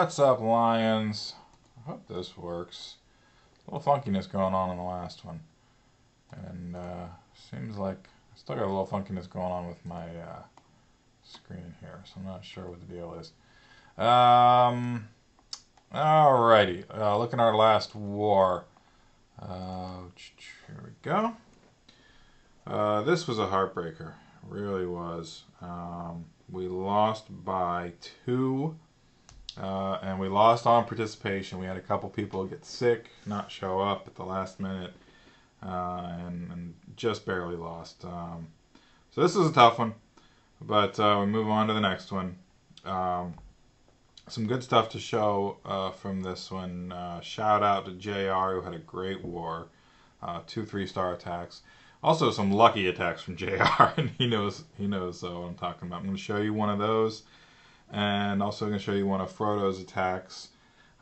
What's up, Lions? I hope this works. A little funkiness going on in the last one. And seems like I still got a little funkiness going on with my screen here, so I'm not sure what the deal is. Alrighty, looking at our last war. Here we go. This was a heartbreaker, really was. We lost by 2, and we lost on participation. We had a couple people get sick, not show up at the last minute, and just barely lost. So this is a tough one, but we move on to the next one. Some good stuff to show from this one. Shout out to JR, who had a great war. 2 3-star attacks. Also some lucky attacks from JR, and he knows what I'm talking about. I'm going to show you one of those, and also going to show you one of Frodo's attacks.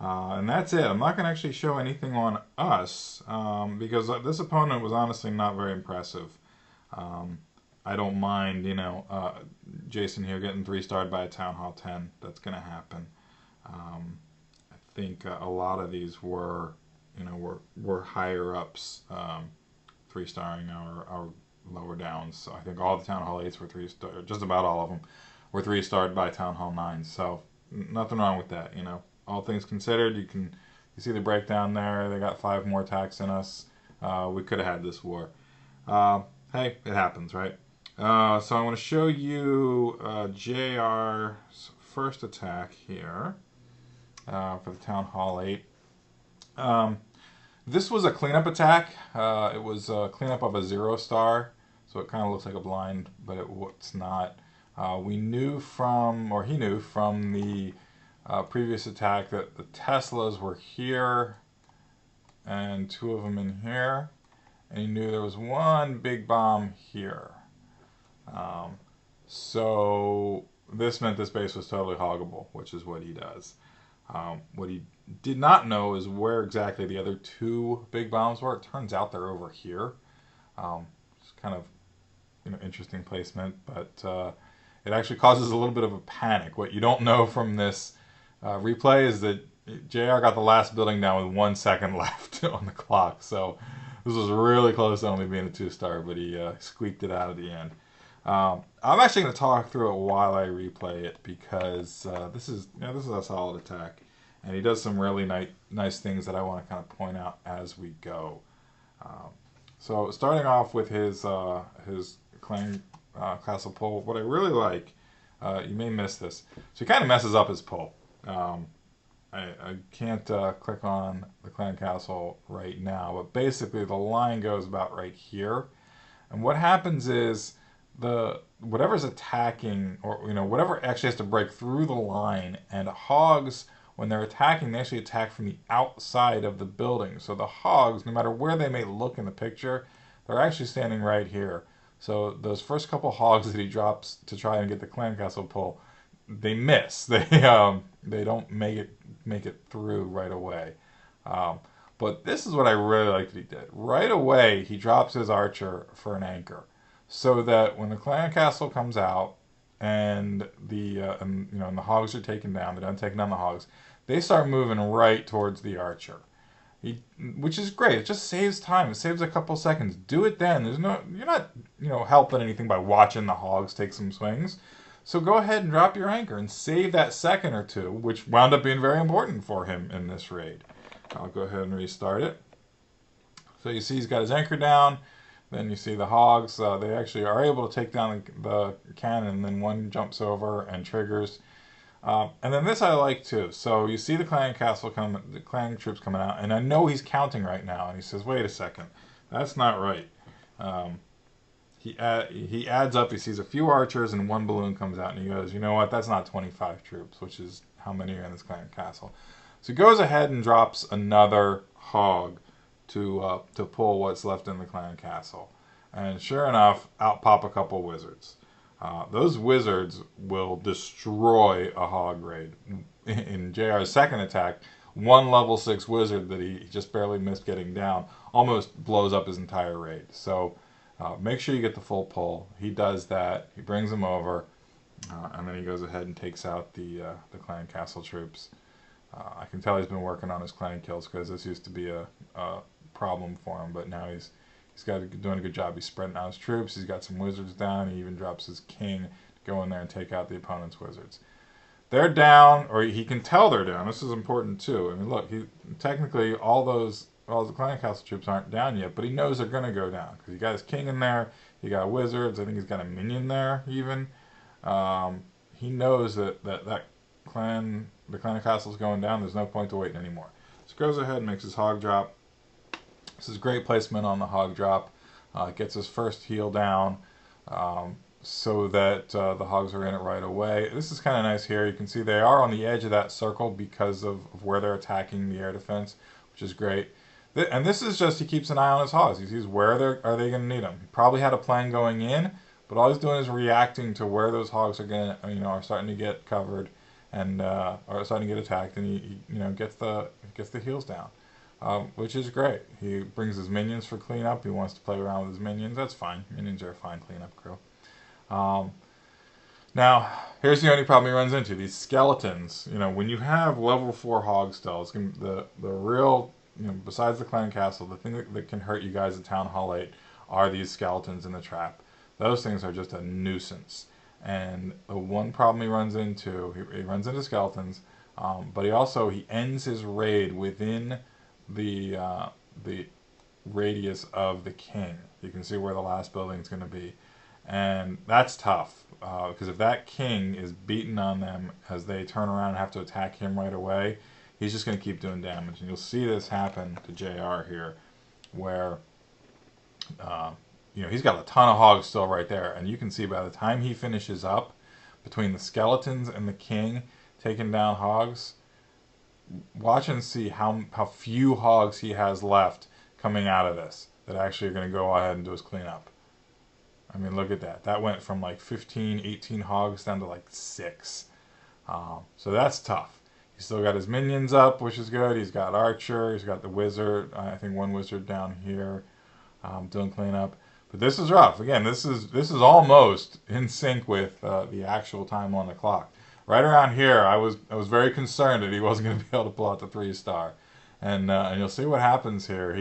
And that's it. I'm not going to actually show anything on us, because this opponent was honestly not very impressive. I don't mind, Jason here getting 3-starred by a Town Hall 10. That's going to happen. I think a lot of these were higher ups 3-starring our lower downs. So I think all the Town Hall 8s were 3-star, just about all of them were 3-starred by Town Hall 9s. So nothing wrong with that, All things considered, you see the breakdown there. They got 5 more attacks than us. We could have had this war. Hey, it happens, right? So I want to show you JR's first attack here for the Town Hall 8. This was a cleanup attack. It was a cleanup of a 0-star, so it kind of looks like a blind, but it's not. He knew from the previous attack that the Teslas were here, and 2 of them in here, and he knew there was 1 big bomb here. So this meant this base was totally hoggable, which is what he does. What he did not know is where exactly the other 2 big bombs were. It turns out they're over here. It's kind of interesting placement, but it actually causes a little bit of a panic. What you don't know from this replay is that JR got the last building down with 1 second left on the clock. So this was really close to only being a 2-star, but he squeaked it out at the end. I'm actually going to talk through it while I replay it, because this is a solid attack, and he does some really nice things that I want to kind of point out as we go. So starting off with his clan castle pull, what I really like, you may miss this, so he kind of messes up his pull. I can't click on the clan castle right now, but basically the line goes about right here, and what happens is whatever's attacking, or whatever actually has to break through the line, and hogs, when they're attacking, they actually attack from the outside of the building. So the hogs, no matter where they may look in the picture, they're actually standing right here. So those first couple hogs that he drops to try and get the clan castle pull, they miss. They don't make it through right away. But this is what I really like that he did. Right away, he drops his archer for an anchor, so that when the clan castle comes out and the hogs are taken down, they're done taking down the hogs, they start moving right towards the archer, which is great. It just saves time. It saves a couple seconds. Do it then. You're not helping anything by watching the hogs take some swings. So go ahead and drop your anchor and save that second or 2, which wound up being very important for him in this raid. I'll go ahead and restart it. So you see he's got his anchor down. Then you see the hogs, they actually are able to take down the cannon, and then 1 jumps over and triggers. And then this I like too. So you see the clan troops coming out, and I know he's counting right now, and he says, wait a second, that's not right. He adds up, he sees a few archers, and 1 balloon comes out, and he goes, you know what, that's not 25 troops, which is how many are in this clan castle. So he goes ahead and drops another hog to pull what's left in the clan castle. And sure enough, out pop a couple wizards. Those wizards will destroy a hog raid. In JR's second attack, 1 level 6 wizard that he just barely missed getting down almost blows up his entire raid. So make sure you get the full pull. He does that. He brings them over, and then he goes ahead and takes out the clan castle troops. I can tell he's been working on his clan kills because this used to be a problem for him, but now he's doing a good job. He's spreading out his troops. He's got some wizards down. He even drops his king to go in there and take out the opponent's wizards. They're down, or he can tell they're down. This is important too. I mean, look, technically all the clan castle troops aren't down yet, but he knows they're gonna go down because he got his king in there. He got wizards. I think he's got a minion there even. He knows that the clan castle's going down. There's no point to waiting anymore. So goes ahead and makes his hog drop. This is great placement on the hog drop. Gets his first heal down. So that the hogs are in it right away. This is kind of nice here. You can see they are on the edge of that circle because of where they're attacking the air defense, which is great. And this is just, he keeps an eye on his hogs. He sees where are they going to need them. He probably had a plan going in, but all he's doing is reacting to where those hogs are going to, are starting to get covered and are starting to get attacked, and he gets the heals down, which is great. He brings his minions for cleanup. He wants to play around with his minions. That's fine. Minions are a fine cleanup crew. Now, here's the only problem he runs into. These skeletons, when you have level 4 hogs still, it's gonna, the real, besides the clan castle, the thing that can hurt you guys at Town Hall 8 are these skeletons in the trap. Those things are just a nuisance. And the one problem he runs into, he runs into skeletons, but he ends his raid within the radius of the king. You can see where the last building is going to be. And that's tough, because if that king is beaten on them as they turn around and have to attack him right away, he's just going to keep doing damage. And you'll see this happen to JR here, where he's got a ton of hogs still right there. And you can see by the time he finishes up, between the skeletons and the king taking down hogs, watch and see how few hogs he has left coming out of this that actually are going to go ahead and do his cleanup. I mean, look at that. That went from like 15, 18 hogs down to like 6. So that's tough. He's still got his minions up, which is good. He's got Archer. He's got the wizard. I think one wizard down here doing cleanup. But this is rough. Again, this is almost in sync with the actual time on the clock. Right around here, I was very concerned that he wasn't going to be able to pull out the 3-star. And you'll see what happens here.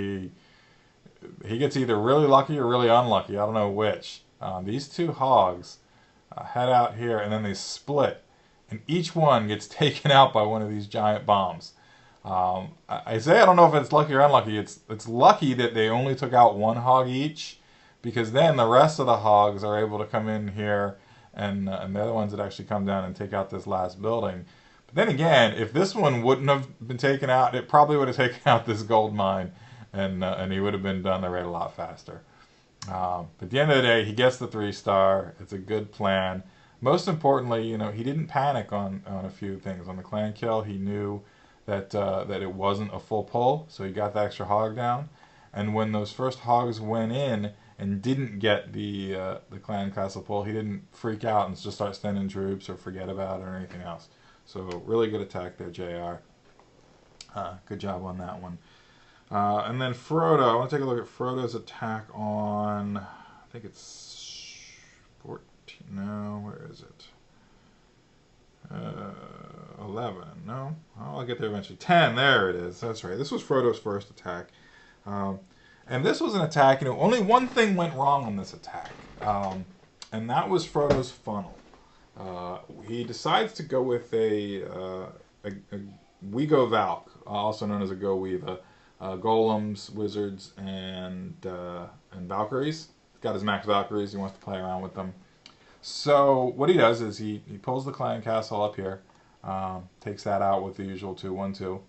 He gets either really lucky or really unlucky. I don't know which. These two hogs head out here, and then they split. And each one gets taken out by one of these giant bombs. I don't know if it's lucky or unlucky. It's lucky that they only took out one hog each, because then the rest of the hogs are able to come in here, and they're the ones that actually come down and take out this last building. But then again, if this one wouldn't have been taken out, it probably would have taken out this gold mine. And he would have been done the raid a lot faster. But at the end of the day, he gets the 3-star. It's a good plan. Most importantly, he didn't panic on a few things. On the clan kill, he knew that it wasn't a full pull, so he got the extra hog down. And when those first hogs went in and didn't get the clan castle pull, he didn't freak out and just start sending troops or forget about it or anything else. So really good attack there, JR. Good job on that one. And then Frodo, I want to take a look at Frodo's attack on, I think it's 14, no, where is it? 11, no? I'll get there eventually. 10, there it is, that's right. This was Frodo's first attack. And this was an attack, only one thing went wrong on this attack. And that was Frodo's funnel. He decides to go with a Wego Valk, also known as a Go Weave. Golems, wizards, and Valkyries. He's got his max Valkyries. He wants to play around with them. So what he does is he pulls the clan castle up here, takes that out with the usual 2-1-2,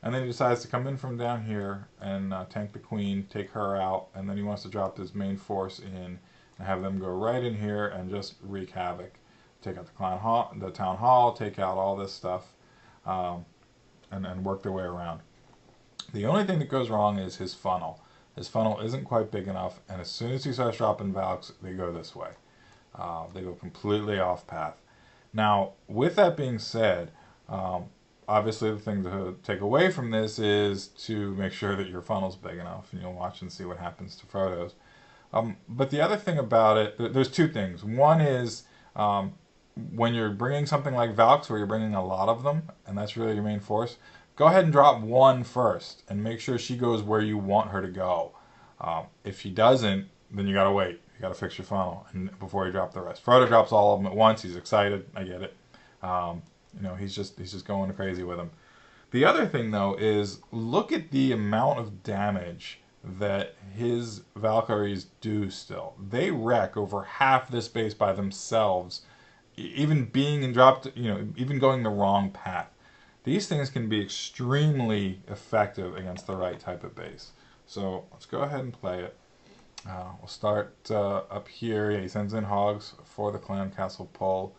and then he decides to come in from down here and tank the queen, take her out, and then he wants to drop his main force in and have them go right in here and just wreak havoc. Take out the town hall, take out all this stuff, and work their way around. The only thing that goes wrong is his funnel. His funnel isn't quite big enough, and as soon as he starts dropping Valks, they go this way. They go completely off path. Now, with that being said, obviously the thing to take away from this is to make sure that your funnel's big enough, and you'll watch and see what happens to Frodo's. But the other thing about it, there's two things. One is when you're bringing something like Valks, where you're bringing a lot of them, and that's really your main force, go ahead and drop one first, and make sure she goes where you want her to go. If she doesn't, then you gotta wait. You gotta fix your funnel and before you drop the rest. Frodo drops all of them at once. He's excited. I get it. He's just going crazy with them. The other thing though is look at the amount of damage that his Valkyries do still. They wreck over half this base by themselves, even being in dropped, even going the wrong path. These things can be extremely effective against the right type of base. So let's go ahead and play it. We'll start up here. Yeah, he sends in hogs for the clan castle pull.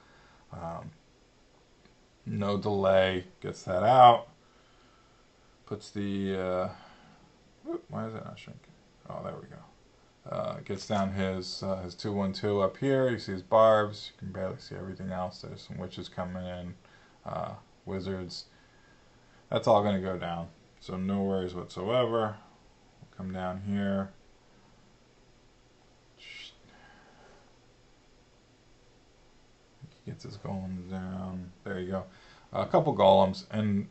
No delay. Gets that out. Puts the... why is that not shrinking? Oh, there we go. Gets down his 2-1-2 up here. You see his barbs. You can barely see everything else. There's some witches coming in. Wizards. That's all going to go down. So no worries whatsoever. We'll come down here. He gets his golems down. There you go. A couple golems and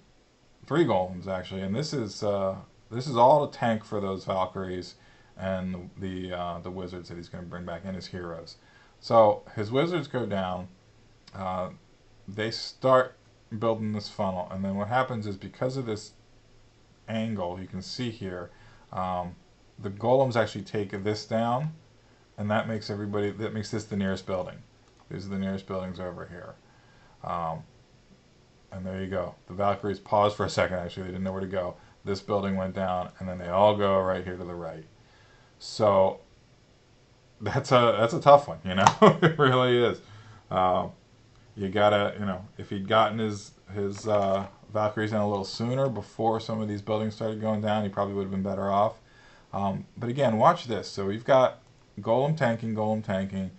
3 golems actually. And this is all a tank for those Valkyries and the wizards that he's going to bring back in his heroes. So his wizards go down. They start building this funnel, and then what happens is because of this angle, you can see here, the golems actually take this down, and that makes this the nearest building. These are the nearest buildings over here. And there you go. The Valkyries paused for a second, actually. They didn't know where to go. This building went down, and then they all go right here to the right. So that's a tough one, It really is. You gotta, if he'd gotten his Valkyries in a little sooner before some of these buildings started going down, he probably would have been better off. But again, watch this. So we've got golem tanking.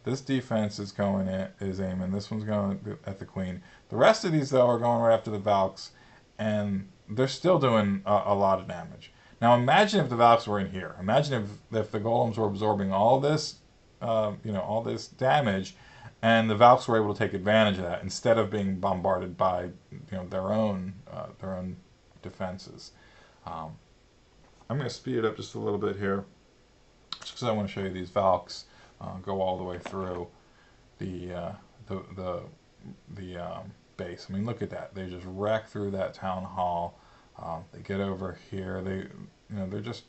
This defense is aiming. This one's going at the queen. The rest of these, though, are going right after the Valks, and they're still doing a lot of damage. Now imagine if the Valks were in here. Imagine if the golems were absorbing all this, all this damage, and the Valks were able to take advantage of that instead of being bombarded by their own defenses. I'm going to speed it up just a little bit here, just because I want to show you these Valks go all the way through the base. I mean, look at that. They just wreck through that town hall. They get over here. They're just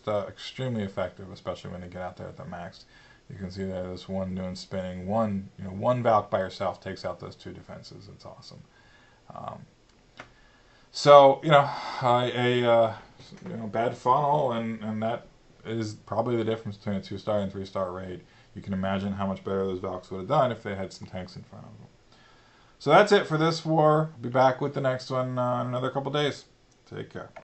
extremely effective, especially when they get out there at the max. You can see that this one doing spinning. One Valk by herself takes out those 2 defenses. It's awesome. So bad funnel, and that is probably the difference between a 2-star and 3-star raid. You can imagine how much better those Valks would have done if they had some tanks in front of them. So that's it for this war. I'll be back with the next one in another couple days. Take care.